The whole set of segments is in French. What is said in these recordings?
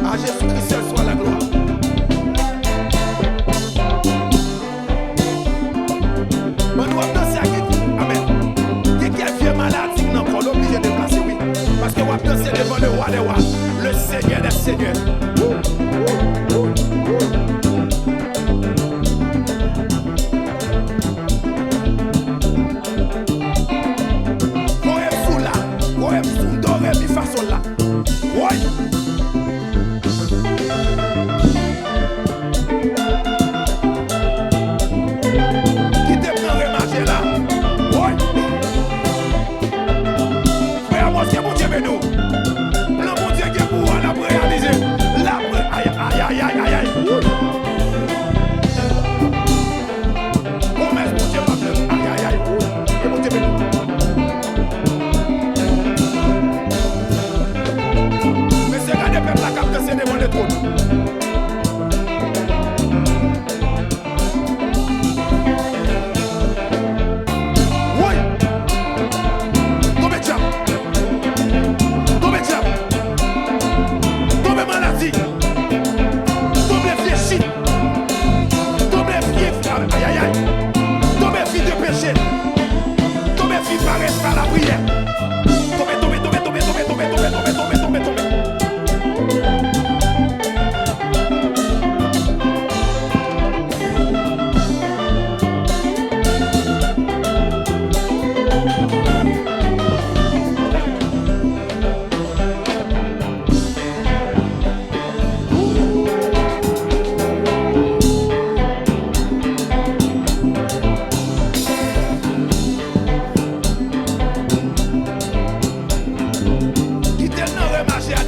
À Jésus-Christ seul soit la gloire. Bon, nous allons danser avec qui? Amen. Qui est vieux malade, qui n'a pas l'obligé de placer, oui. Parce que nous allons danser devant le roi des rois, le Seigneur des seigneurs.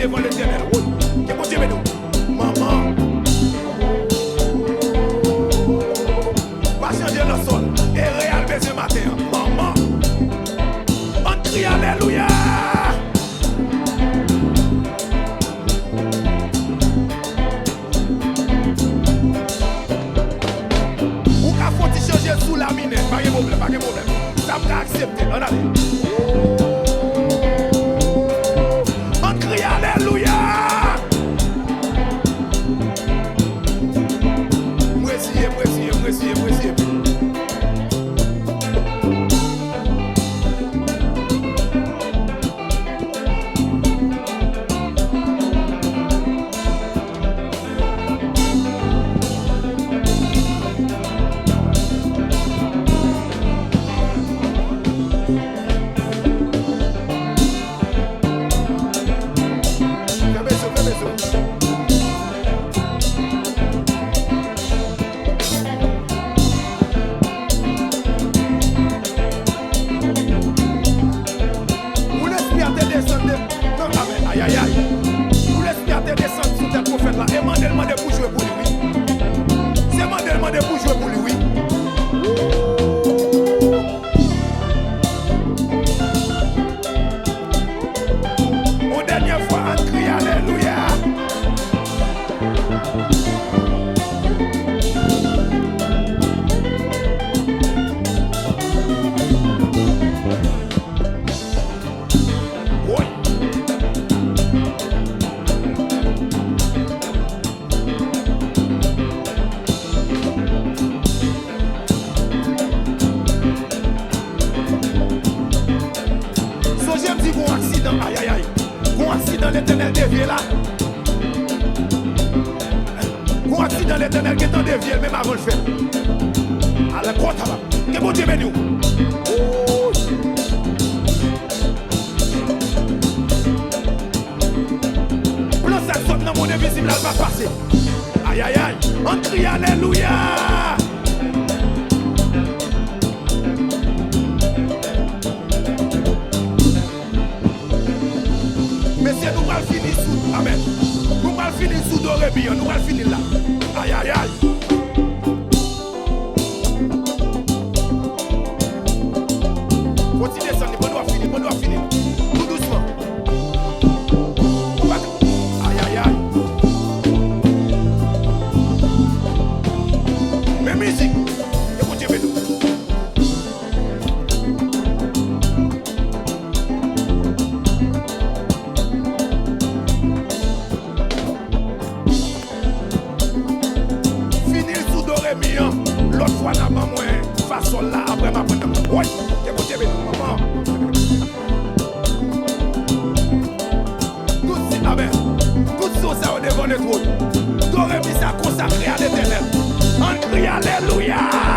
Devant l'Éternel, oui, que mon Dieu nous, maman, va changer le sol et réalmer ce matin, maman, on crie alléluia. Ou qu'à faut changer sous la mine, pas de problème, pas de problème, ça me accepter, on allait. Alléluia. Moi, l'Éternel dévié là. Pour accident l'Éternel qui est en dévié, même avant le fait. À la croix, là. Que bon Dieu bénisse. Plan ça saute dans mon invisible, elle va passer. Aïe aïe aïe, on crie alléluia. Messieurs, nous allons finir sous. Amen. Nous allons finir sous Dorébillon. Nous allons finir là. Aïe aïe aïe. Continuez ça, on doit finir. Tout doucement. Aïe aïe aïe. Mais musique, écoutez-moi nous. fois n'a pas moins façon là après ma prendre. Oui, écoutez bien maman. Tout ça amen. Tout ça au devant de tout. T'aurais mis ça consacré à l'Éternel. On crie alléluia.